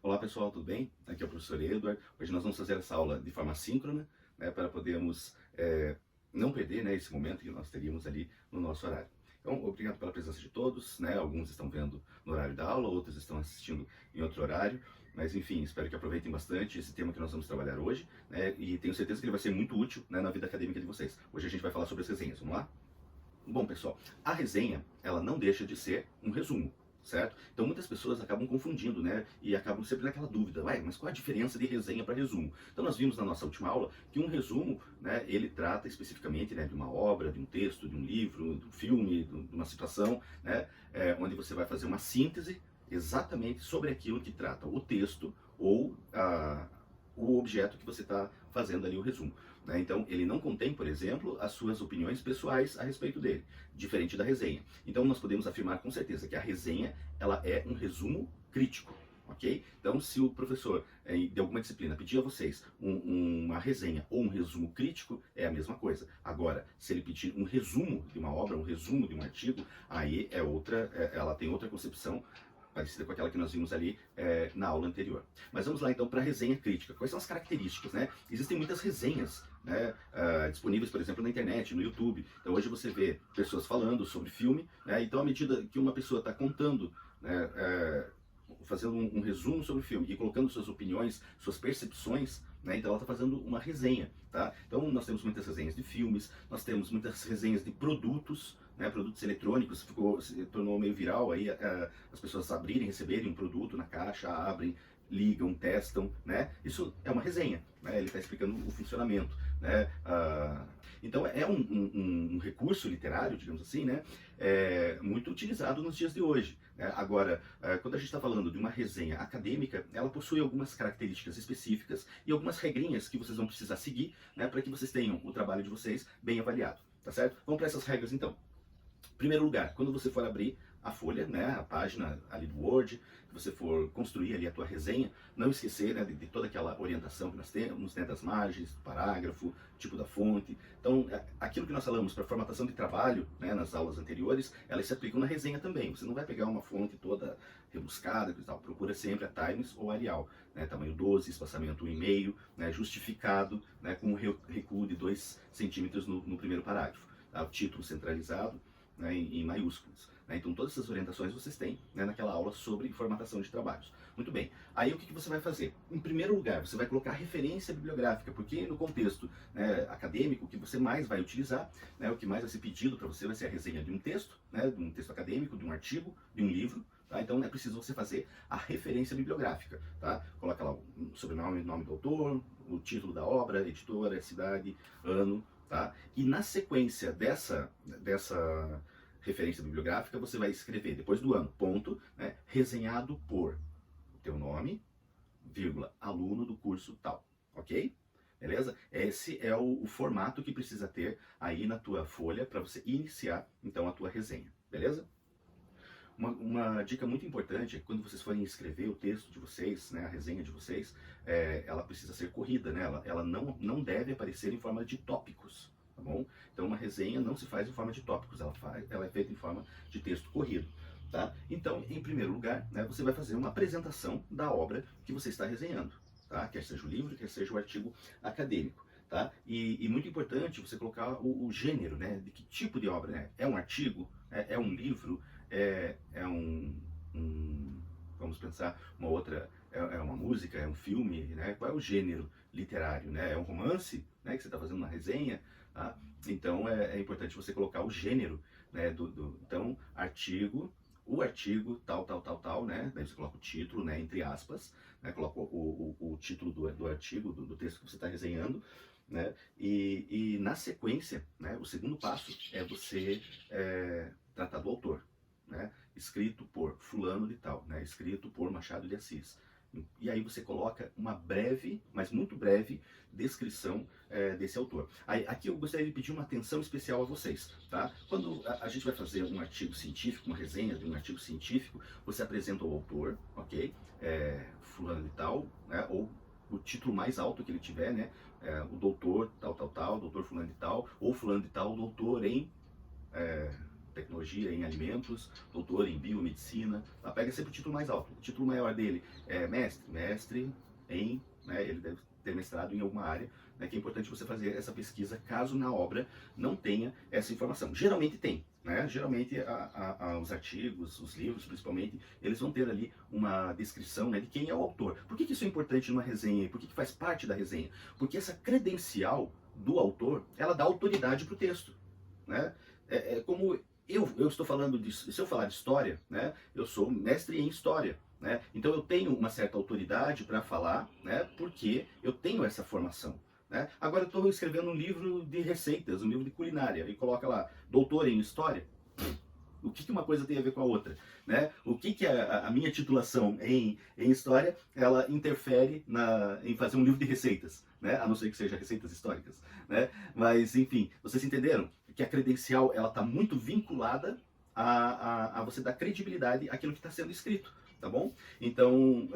Olá pessoal, tudo bem? Aqui é o professor Edward. Hoje nós vamos fazer essa aula de forma síncrona, né, para podermos não perder, né, esse momento que nós teríamos ali no nosso horário. Então, obrigado pela presença de todos, né? Alguns estão vendo no horário da aula, outros estão assistindo em outro horário, mas enfim, espero que aproveitem bastante esse tema que nós vamos trabalhar hoje, né, e tenho certeza que ele vai ser muito útil, né, na vida acadêmica de vocês. Hoje a gente vai falar sobre as resenhas, vamos lá? Bom, pessoal, a resenha, ela não deixa de ser um resumo, certo? Então muitas pessoas acabam confundindo, né? E acabam sempre naquela dúvida, ué, mas qual a diferença de resenha para resumo? Então nós vimos na nossa última aula que um resumo, né, ele trata especificamente, né, de uma obra, de um texto, de um livro, de um filme, de uma situação, né, onde você vai fazer uma síntese exatamente sobre aquilo que trata o texto ou o objeto que você está fazendo ali o resumo. Né? Então, ele não contém, por exemplo, as suas opiniões pessoais a respeito dele, diferente da resenha. Então, nós podemos afirmar com certeza que a resenha ela é um resumo crítico. Ok? Então, se o professor de alguma disciplina pedir a vocês uma resenha ou um resumo crítico, é a mesma coisa. Agora, se ele pedir um resumo de uma obra, um resumo de um artigo, aí é outra, ela tem outra concepção parecida com aquela que nós vimos ali na aula anterior. Mas vamos lá então para a resenha crítica. Quais são as características? Né? Existem muitas resenhas, né, disponíveis, por exemplo, na internet, no YouTube. Então hoje você vê pessoas falando sobre filme, né? Então à medida que uma pessoa está contando, né, fazendo um resumo sobre o filme e colocando suas opiniões, suas percepções, né, então ela está fazendo uma resenha. Tá? Então nós temos muitas resenhas de filmes, nós temos muitas resenhas de produtos, né, produtos eletrônicos, se tornou meio viral aí, as pessoas abrirem, receberem um produto na caixa, abrem, ligam, testam, né? Isso é uma resenha, né? Ele está explicando o funcionamento, né? Então é um recurso literário, digamos assim, né? Muito utilizado nos dias de hoje. Né? Agora, quando a gente está falando de uma resenha acadêmica, ela possui algumas características específicas e algumas regrinhas que vocês vão precisar seguir, né, para que vocês tenham o trabalho de vocês bem avaliado, tá certo? Vamos para essas regras então. Primeiro lugar, quando você for abrir a folha, né, a página ali do Word, que você for construir ali a tua resenha, não esquecer, né, de toda aquela orientação que nós temos, né, das margens, do parágrafo, tipo da fonte. Então, aquilo que nós falamos para formatação de trabalho, né, nas aulas anteriores, elas se aplicam na resenha também. Você não vai pegar uma fonte toda rebuscada e tal. Procura sempre a Times ou Arial, né, tamanho 12, espaçamento 1,5, né, justificado, né, com um recuo de 2 centímetros no primeiro parágrafo. Tá? O título centralizado, né, em maiúsculas. Né? Então todas essas orientações vocês têm, né, naquela aula sobre formatação de trabalhos. Muito bem, aí o que você vai fazer? Em primeiro lugar, você vai colocar referência bibliográfica, porque no contexto, né, acadêmico, o que você mais vai utilizar, né, o que mais vai ser pedido para você vai ser a resenha de um texto, né, de um texto acadêmico, de um artigo, de um livro. Tá? Então é preciso você fazer a referência bibliográfica. Tá? Coloca lá o sobrenome, nome do autor, o título da obra, editora, cidade, ano. Tá? E na sequência dessa referência bibliográfica, você vai escrever, depois do ano, ponto, né, resenhado por o teu nome, vírgula, aluno do curso tal, ok? Beleza? Esse é o formato que precisa ter aí na tua folha para você iniciar, então, a tua resenha, beleza? Uma dica muito importante é que quando vocês forem escrever o texto de vocês, né, a resenha de vocês, ela precisa ser corrida, né? Ela não deve aparecer em forma de tópicos, tá bom? Então uma resenha não se faz em forma de tópicos, ela é feita em forma de texto corrido. Tá? Então, em primeiro lugar, né, você vai fazer uma apresentação da obra que você está resenhando, tá? Quer seja o livro, quer seja o artigo acadêmico. Tá? E muito importante você colocar o gênero, né? De que tipo de obra, né? É um artigo? É um livro? Vamos pensar, uma outra, é uma música, é um filme, né? Qual é o gênero literário, né? É um romance, né? Que você está fazendo uma resenha, tá? Então é importante você colocar o gênero, né? Então, o artigo, tal, né? Daí você coloca o título, né? Entre aspas, né? Coloca o título do artigo, do texto que você está resenhando, né? E na sequência, né? O segundo passo é você tratar do autor, né? Escrito por fulano de tal, né? Escrito por Machado de Assis. E aí você coloca uma breve, mas muito breve, descrição desse autor. Aí, aqui eu gostaria de pedir uma atenção especial a vocês, tá? Quando a gente vai fazer um artigo científico, uma resenha de um artigo científico, você apresenta o autor, ok? Fulano de tal, né? Ou o título mais alto que ele tiver, né? O doutor tal, doutor fulano de tal, ou fulano de tal, doutor em tecnologia em alimentos, doutor em biomedicina, ela pega sempre o título mais alto. O título maior dele é mestre em, né, ele deve ter mestrado em alguma área, né, que é importante você fazer essa pesquisa caso na obra não tenha essa informação. Geralmente tem, né? Geralmente os artigos, os livros principalmente, eles vão ter ali uma descrição, né, de quem é o autor. Por que isso é importante numa resenha? Por que faz parte da resenha? Porque essa credencial do autor, ela dá autoridade para o texto, né? Como eu estou falando se eu falar de história, né, eu sou mestre em história, né, então eu tenho uma certa autoridade para falar, né, porque eu tenho essa formação. Né? Agora eu estou escrevendo um livro de receitas, um livro de culinária, e coloca lá, doutor em história. O que uma coisa tem a ver com a outra? Né? O que a minha titulação em história, ela interfere em fazer um livro de receitas, né? A não ser que seja receitas históricas. Né? Mas, enfim, vocês entenderam que a credencial está muito vinculada a você dar credibilidade àquilo que está sendo escrito. Tá bom? Então,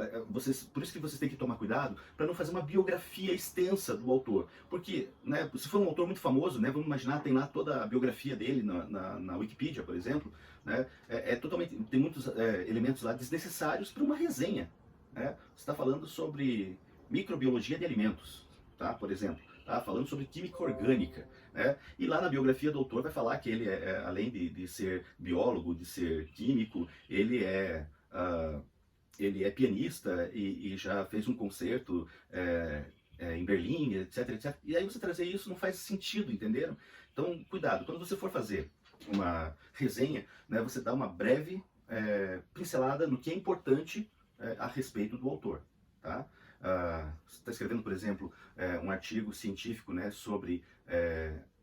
por isso que vocês têm que tomar cuidado para não fazer uma biografia extensa do autor. Porque, né, se for um autor muito famoso, né, vamos imaginar, tem lá toda a biografia dele na Wikipedia, por exemplo, né, tem muitos elementos lá desnecessários para uma resenha. Né? Você está falando sobre microbiologia de alimentos, tá? Por exemplo. Tá falando sobre química orgânica. Né? E lá na biografia do autor vai falar que ele, além de ser biólogo, de ser químico, ele é pianista e já fez um concerto em Berlim, etc, etc. E aí você trazer isso não faz sentido, entenderam? Então, cuidado. Quando você for fazer uma resenha, né, você dá uma breve pincelada no que é importante a respeito do autor. Tá? Você está escrevendo, por exemplo, um artigo científico, né, sobre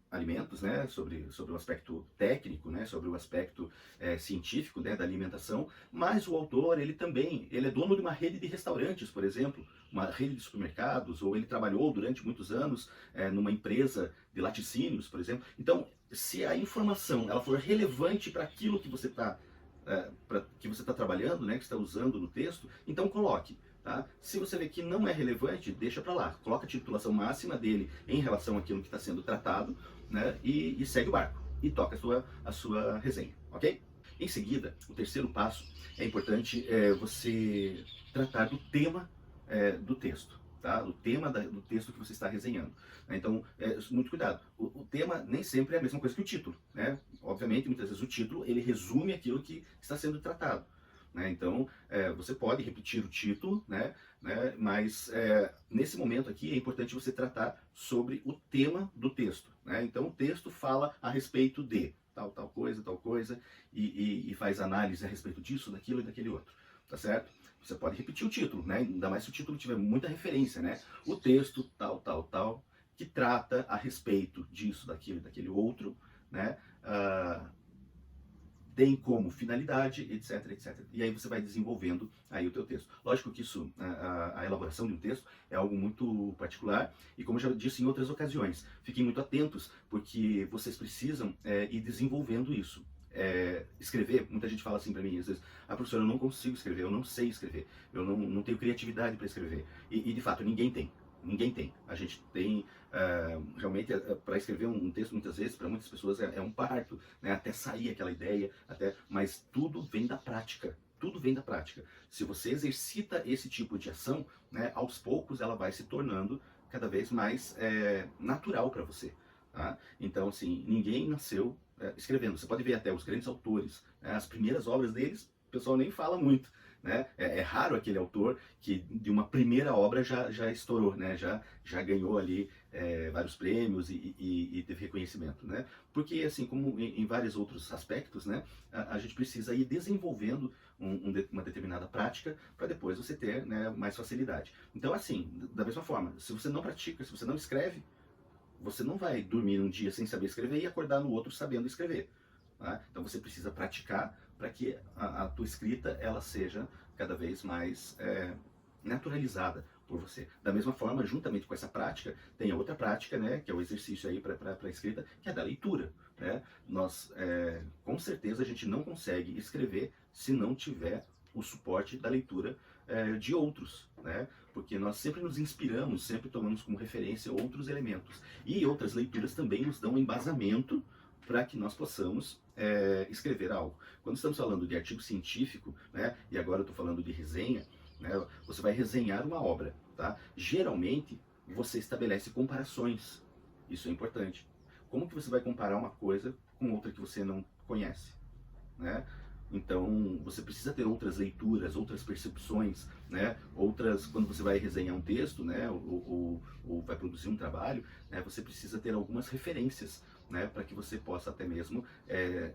alimentos, né, sobre o aspecto técnico, né, sobre o aspecto científico, né, da alimentação, mas o autor, ele é dono de uma rede de restaurantes, por exemplo, uma rede de supermercados, ou ele trabalhou durante muitos anos numa empresa de laticínios, por exemplo. Então, se a informação ela for relevante para aquilo que você está trabalhando, né, que está usando no texto, então coloque. Tá? Se você vê que não é relevante, deixa para lá. Coloca a titulação máxima dele em relação àquilo que está sendo tratado, né? E segue o barco. E toca a sua resenha, ok? Em seguida, o terceiro passo, é importante você tratar do tema do texto. Tá? O tema do texto que você está resenhando. Né? Então, muito cuidado. O tema nem sempre é a mesma coisa que o título. Né? Obviamente, muitas vezes o título ele resume aquilo que está sendo tratado. Né? Então, você pode repetir o título, né? Mas nesse momento aqui é importante você tratar sobre o tema do texto. Né? Então, o texto fala a respeito de tal coisa, e faz análise a respeito disso, daquilo e daquele outro. Tá certo? Você pode repetir o título, né? Ainda mais se o título tiver muita referência, né? O texto tal, que trata a respeito disso, daquilo e daquele outro, né? Tem como finalidade, etc, etc. E aí você vai desenvolvendo aí o teu texto. Lógico que isso, a elaboração de um texto é algo muito particular, e como eu já disse em outras ocasiões, fiquem muito atentos, porque vocês precisam ir desenvolvendo isso. Escrever, muita gente fala assim para mim, às vezes, professor, eu não consigo escrever, eu não sei escrever, eu não tenho criatividade para escrever. E de fato, ninguém tem. Ninguém tem. A gente tem, realmente, para escrever um texto, muitas vezes, para muitas pessoas é um parto, né? Até sair aquela ideia, mas tudo vem da prática. Tudo vem da prática. Se você exercita esse tipo de ação, né, aos poucos ela vai se tornando cada vez mais natural para você. Tá? Então, assim, ninguém nasceu escrevendo. Você pode ver até os grandes autores, né, as primeiras obras deles, o pessoal nem fala muito. Né? É raro aquele autor que de uma primeira obra já estourou, né? já ganhou ali vários prêmios e teve reconhecimento. Né? Porque, assim como em vários outros aspectos, né, a gente precisa ir desenvolvendo uma determinada prática para depois você ter, né, mais facilidade. Então, assim, da mesma forma, se você não pratica, se você não escreve, você não vai dormir um dia sem saber escrever e acordar no outro sabendo escrever. Tá? Então você precisa praticar para que a tua escrita ela seja cada vez mais naturalizada por você. Da mesma forma, juntamente com essa prática, tem a outra prática, né, que é o exercício aí para a escrita, que é da leitura. Né? Nós, com certeza, a gente não consegue escrever se não tiver o suporte da leitura de outros, né? Porque nós sempre nos inspiramos, sempre tomamos como referência outros elementos. E outras leituras também nos dão embasamento para que nós possamos escrever algo. Quando estamos falando de artigo científico, né, e agora eu estou falando de resenha, né, você vai resenhar uma obra, tá? Geralmente, você estabelece comparações. Isso é importante. Como que você vai comparar uma coisa com outra que você não conhece, né? Então, você precisa ter outras leituras, outras percepções, né? Outras, quando você vai resenhar um texto, né? Ou vai produzir um trabalho, né? Você precisa ter algumas referências, né? Para que você possa até mesmo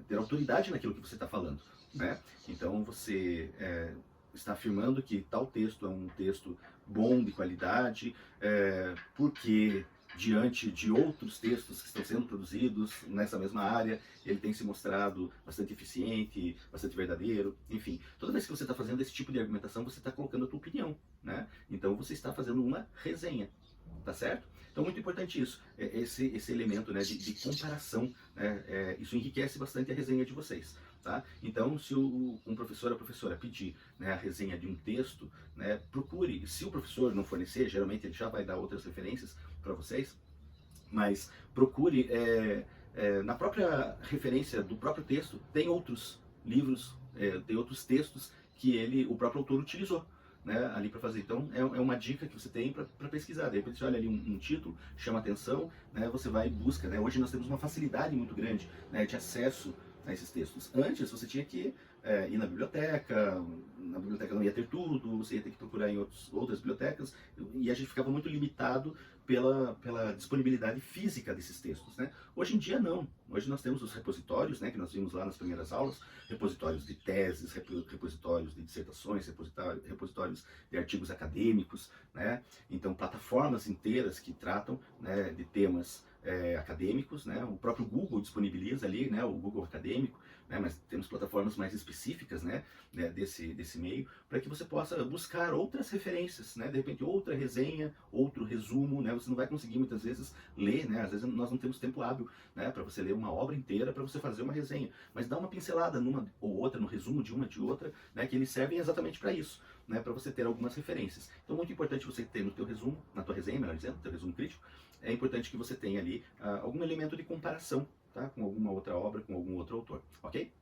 ter autoridade naquilo que você está falando, né? Então, você está afirmando que tal texto é um texto bom, de qualidade, porque diante de outros textos que estão sendo produzidos nessa mesma área, ele tem se mostrado bastante eficiente, bastante verdadeiro, enfim. Toda vez que você está fazendo esse tipo de argumentação, você está colocando a tua opinião, né? Então você está fazendo uma resenha, tá certo? Então muito importante isso, esse elemento, né, de comparação, né? Isso enriquece bastante a resenha de vocês. Tá? Então, se um professor ou professora pedir, né, a resenha de um texto, né, procure, se o professor não fornecer, geralmente ele já vai dar outras referências para vocês, mas procure, na própria referência do próprio texto, tem outros livros, tem outros textos que o próprio autor utilizou, né, ali para fazer. Então é uma dica que você tem para pesquisar. De repente você olha ali um título, chama atenção, né, você vai e busca. Né? Hoje nós temos uma facilidade muito grande, né, de acesso a esses textos. Antes você tinha que ir na biblioteca não ia ter tudo, você ia ter que procurar em outras bibliotecas, e a gente ficava muito limitado pela disponibilidade física desses textos, né? Hoje em dia não, hoje nós temos os repositórios, né, que nós vimos lá nas primeiras aulas, repositórios de teses, repositórios de dissertações, repositórios de artigos acadêmicos, né? Então plataformas inteiras que tratam, né, de temas acadêmicos, né? O próprio Google disponibiliza ali, né, o Google Acadêmico, né, mas temos plataformas mais específicas, né, desse meio, para que você possa buscar outras referências, né, de repente outra resenha, outro resumo, né, você não vai conseguir muitas vezes ler, né, às vezes nós não temos tempo hábil, né, para você ler uma obra inteira, para você fazer uma resenha, mas dá uma pincelada numa ou outra, no resumo de uma de outra, né, que eles servem exatamente para isso, né, para você ter algumas referências. Então muito importante você ter no teu resumo, na tua resenha, melhor dizendo, no teu resumo crítico, é importante que você tenha ali algum elemento de comparação, tá? Com alguma outra obra, com algum outro autor, ok?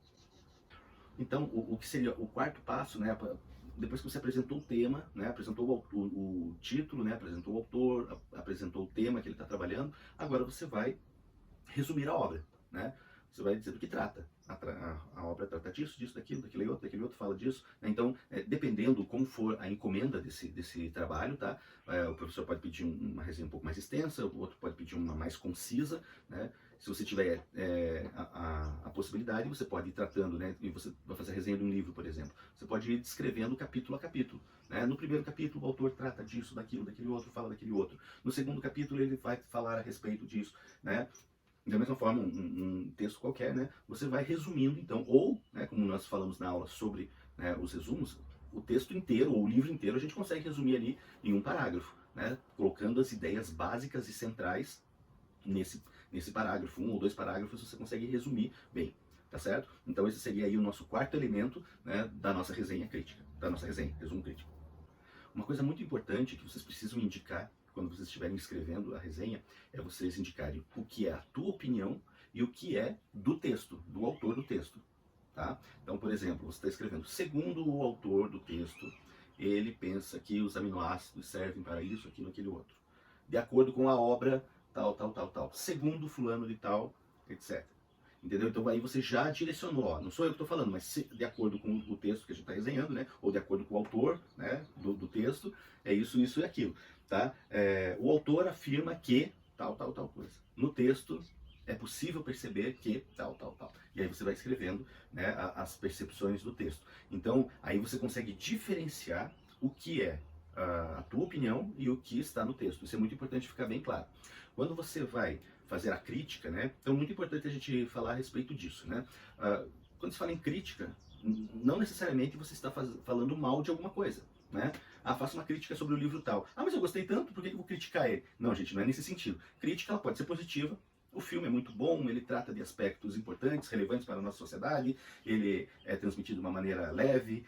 Então, o que seria o quarto passo, né? Depois que você apresentou o tema, né? Apresentou o título, né? Apresentou o autor, apresentou o tema que ele está trabalhando, agora você vai resumir a obra, né? Você vai dizer do que trata. A obra trata disso, disso, daquilo, daquele outro fala disso. Né? Então, dependendo como for a encomenda desse trabalho, tá? O professor pode pedir uma resenha um pouco mais extensa, o outro pode pedir uma mais concisa, né? Se você tiver a possibilidade, você pode ir tratando, né? E você vai fazer a resenha de um livro, por exemplo. Você pode ir descrevendo capítulo a capítulo. Né? No primeiro capítulo, o autor trata disso, daquilo, daquele outro, fala daquele outro. No segundo capítulo, ele vai falar a respeito disso, né? Da mesma forma, um texto qualquer, né, você vai resumindo, então, ou, né, como nós falamos na aula sobre, né, os resumos, o texto inteiro, ou o livro inteiro, a gente consegue resumir ali em um parágrafo, né, colocando as ideias básicas e centrais nesse parágrafo, 1 ou 2 parágrafos, você consegue resumir bem, tá certo? Então esse seria aí o nosso quarto elemento, né, da nossa resenha crítica, da nossa resenha, resumo crítico. Uma coisa muito importante que vocês precisam indicar quando vocês estiverem escrevendo a resenha, é vocês indicarem o que é a tua opinião e o que é do texto, do autor do texto. Tá? Então, por exemplo, você está escrevendo, segundo o autor do texto, ele pensa que os aminoácidos servem para isso, aquilo, aquele outro. De acordo com a obra, tal, tal, tal, tal. Segundo fulano de tal, etc. Entendeu? Então aí você já direcionou, ó, não sou eu que estou falando, mas de acordo com o texto que a gente está resenhando, né, ou de acordo com o autor, né, do texto, é isso, isso e aquilo. Tá? O autor afirma que tal, tal, tal coisa. No texto é possível perceber que tal, tal, tal. E aí você vai escrevendo, né, as percepções do texto. Então aí você consegue diferenciar o que é a tua opinião e o que está no texto. Isso é muito importante ficar bem claro. Quando você vai fazer a crítica, né, então é muito importante a gente falar a respeito disso. Né? Quando se fala em crítica, não necessariamente você está falando mal de alguma coisa. Né? Faça uma crítica sobre o livro tal. Mas eu gostei tanto, por que eu vou criticar ele? Não, gente, não é nesse sentido. Crítica ela pode ser positiva. O filme é muito bom, ele trata de aspectos importantes, relevantes para a nossa sociedade, ele é transmitido de uma maneira leve,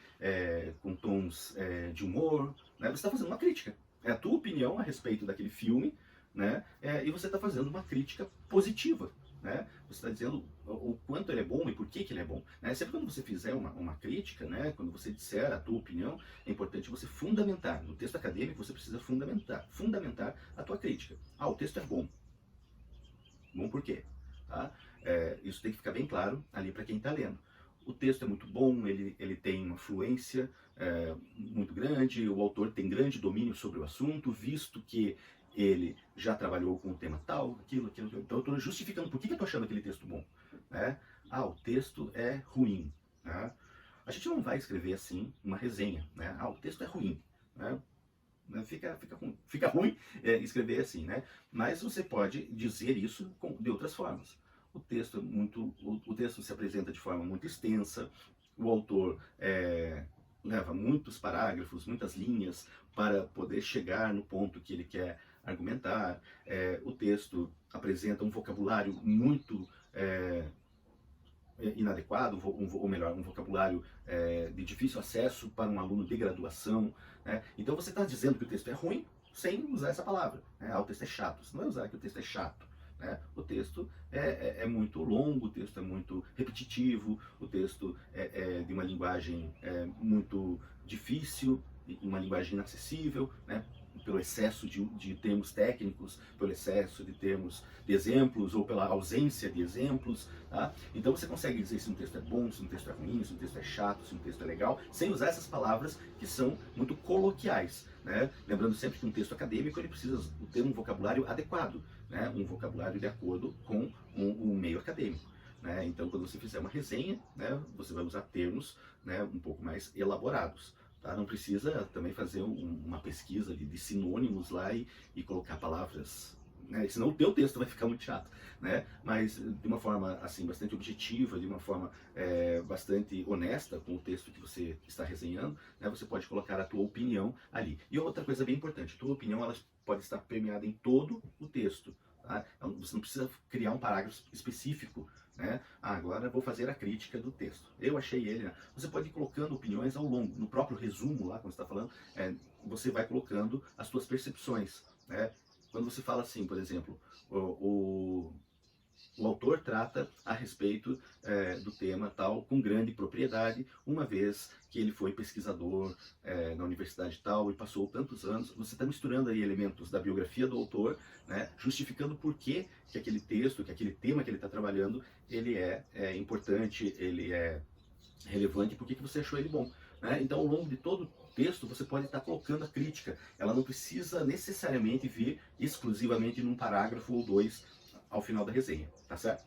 com tons de humor. Né? Você está fazendo uma crítica. É a tua opinião a respeito daquele filme, né? E você está fazendo uma crítica positiva. né? Você está dizendo o quanto ele é bom e por que ele é bom, né? Sempre quando você fizer uma crítica, né? Quando você disser a tua opinião, é importante você fundamentar. No texto acadêmico você precisa fundamentar a tua crítica. Ah, o texto é bom. Bom por quê? Tá? Isso tem que ficar bem claro ali para quem está lendo. O texto é muito bom, ele tem uma fluência muito grande, o autor tem grande domínio sobre o assunto, visto que ele já trabalhou com o tema tal, aquilo. Então eu estou justificando por que eu estou achando aquele texto bom. Né? Ah, o texto é ruim. Né? A gente não vai escrever assim uma resenha. Né? Ah, o texto é ruim. Né? Fica ruim escrever assim, né? Mas você pode dizer isso de outras formas. O texto se apresenta de forma muito extensa, o autor leva muitos parágrafos, muitas linhas para poder chegar no ponto que ele quer argumentar. O texto apresenta um vocabulário muito inadequado, ou melhor, um vocabulário de difícil acesso para um aluno de graduação. Né? Então você está dizendo que o texto é ruim sem usar essa palavra. Né? Ah, o texto é chato. Você não vai usar que o texto é chato. Né? O texto é muito longo, o texto é muito repetitivo, o texto é de uma linguagem muito difícil, uma linguagem inacessível, né? Pelo excesso de termos técnicos, pelo excesso de termos de exemplos ou pela ausência de exemplos. Tá? Então você consegue dizer se um texto é bom, se um texto é ruim, se um texto é chato, se um texto é legal, sem usar essas palavras que são muito coloquiais. Né? Lembrando sempre que um texto acadêmico ele precisa ter um vocabulário adequado, né? Um vocabulário de acordo com o meio acadêmico. Né? Então quando você fizer uma resenha, né, você vai usar termos, né, um pouco mais elaborados. Tá? Não precisa também fazer uma pesquisa de sinônimos lá e colocar palavras, né? Senão o teu texto vai ficar muito chato, né? Mas de uma forma assim bastante objetiva, de uma forma bastante honesta com o texto que você está resenhando, né? Você pode colocar a tua opinião ali. E outra coisa bem importante, a tua opinião ela pode estar permeada em todo o texto. Tá? Você não precisa criar um parágrafo específico. Né? Ah, agora vou fazer a crítica do texto. Eu achei ele. Né? Você pode ir colocando opiniões ao longo. No próprio resumo, lá, quando você está falando, você vai colocando as suas percepções. Né? Quando você fala assim, por exemplo, o autor trata a respeito do tema tal com grande propriedade, uma vez que ele foi pesquisador na universidade tal e passou tantos anos. Você está misturando aí elementos da biografia do autor, né, justificando por que aquele texto, que aquele tema que ele está trabalhando, ele é importante, ele é relevante, por que você achou ele bom. Né? Então, ao longo de todo o texto, você pode estar colocando a crítica. Ela não precisa necessariamente vir exclusivamente num parágrafo ou dois ao final da resenha, tá certo?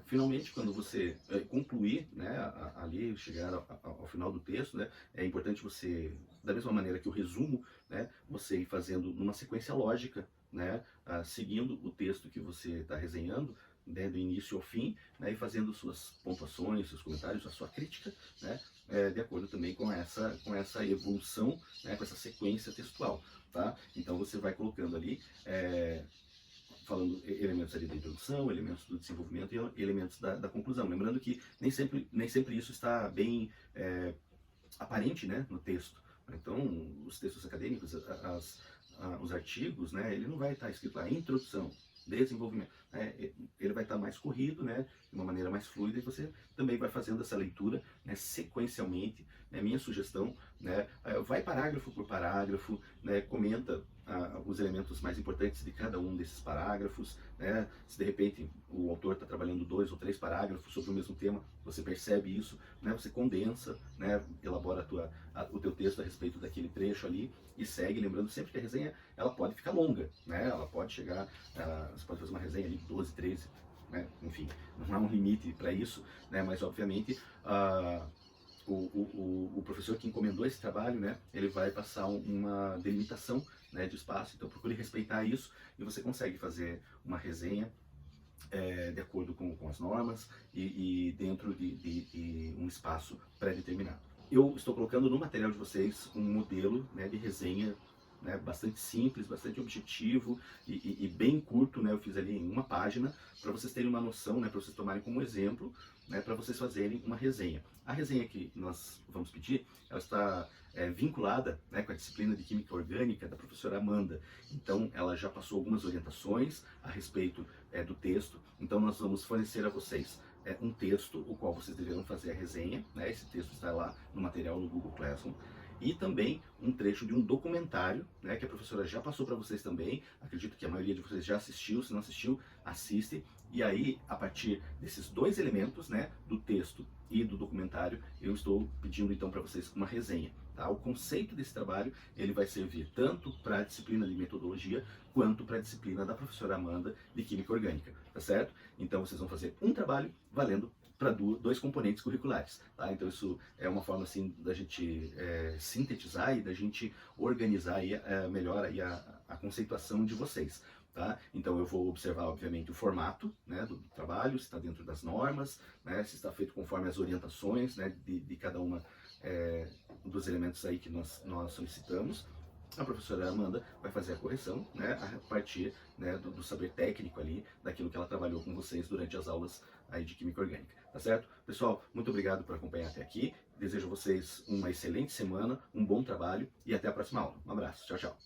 Finalmente, quando você concluir, né, ali, chegar ao final do texto, né, é importante você, da mesma maneira que o resumo, né, você ir fazendo numa sequência lógica, né, seguindo o texto que você está resenhando, né, do início ao fim, né, e fazendo suas pontuações, seus comentários, a sua crítica, né, de acordo também com essa evolução, né, com essa sequência textual. Tá? Então você vai colocando ali falando elementos ali da introdução, elementos do desenvolvimento e elementos da conclusão. Lembrando que nem sempre isso está bem aparente, né, no texto. Então, os textos acadêmicos, os artigos, né, ele não vai estar escrito lá, introdução, desenvolvimento. Ele vai estar mais corrido, né, de uma maneira mais fluida, e você também vai fazendo essa leitura, né, sequencialmente. Né, minha sugestão, né, vai parágrafo por parágrafo, né, comenta os elementos mais importantes de cada um desses parágrafos. Né, se de repente o autor está trabalhando 2 ou 3 parágrafos sobre o mesmo tema, você percebe isso, né, você condensa, né, elabora o teu texto a respeito daquele trecho ali e segue, lembrando sempre que a resenha ela pode ficar longa, né, ela pode chegar, você pode fazer uma resenha ali de 12, 13, né, enfim, não há um limite para isso, né, mas obviamente o professor que encomendou esse trabalho, né, ele vai passar uma delimitação, né, de espaço, então procure respeitar isso e você consegue fazer uma resenha de acordo com as normas e dentro de um espaço pré-determinado. Eu estou colocando no material de vocês um modelo, né, de resenha, né, bastante simples, bastante objetivo e bem curto, né, eu fiz ali em uma página, para vocês terem uma noção, né, para vocês tomarem como exemplo né, para vocês fazerem uma resenha. A resenha que nós vamos pedir, ela está vinculada, né, com a disciplina de Química Orgânica da professora Amanda. Então, ela já passou algumas orientações a respeito do texto. Então, nós vamos fornecer a vocês um texto, o qual vocês deverão fazer a resenha, né? Esse texto está lá no material no Google Classroom. E também um trecho de um documentário, né, que a professora já passou para vocês também. Acredito que a maioria de vocês já assistiu. Se não assistiu, assiste. E aí, a partir desses dois elementos, né, do texto e do documentário, eu estou pedindo então para vocês uma resenha. Tá? O conceito desse trabalho ele vai servir tanto para a disciplina de metodologia quanto para a disciplina da professora Amanda de Química Orgânica, tá certo? Então vocês vão fazer um trabalho valendo para dois componentes curriculares, tá? Então isso é uma forma assim da gente sintetizar e da gente organizar aí, melhor aí a conceituação de vocês. Tá? Então eu vou observar, obviamente, o formato, né, do trabalho, se está dentro das normas, né, se está feito conforme as orientações, né, de cada uma dos elementos aí que nós solicitamos. A professora Amanda vai fazer a correção, né, a partir, né, do saber técnico ali, daquilo que ela trabalhou com vocês durante as aulas aí de Química Orgânica, tá certo? Pessoal, muito obrigado por acompanhar até aqui. Desejo a vocês uma excelente semana, um bom trabalho e até a próxima aula. Um abraço, tchau, tchau.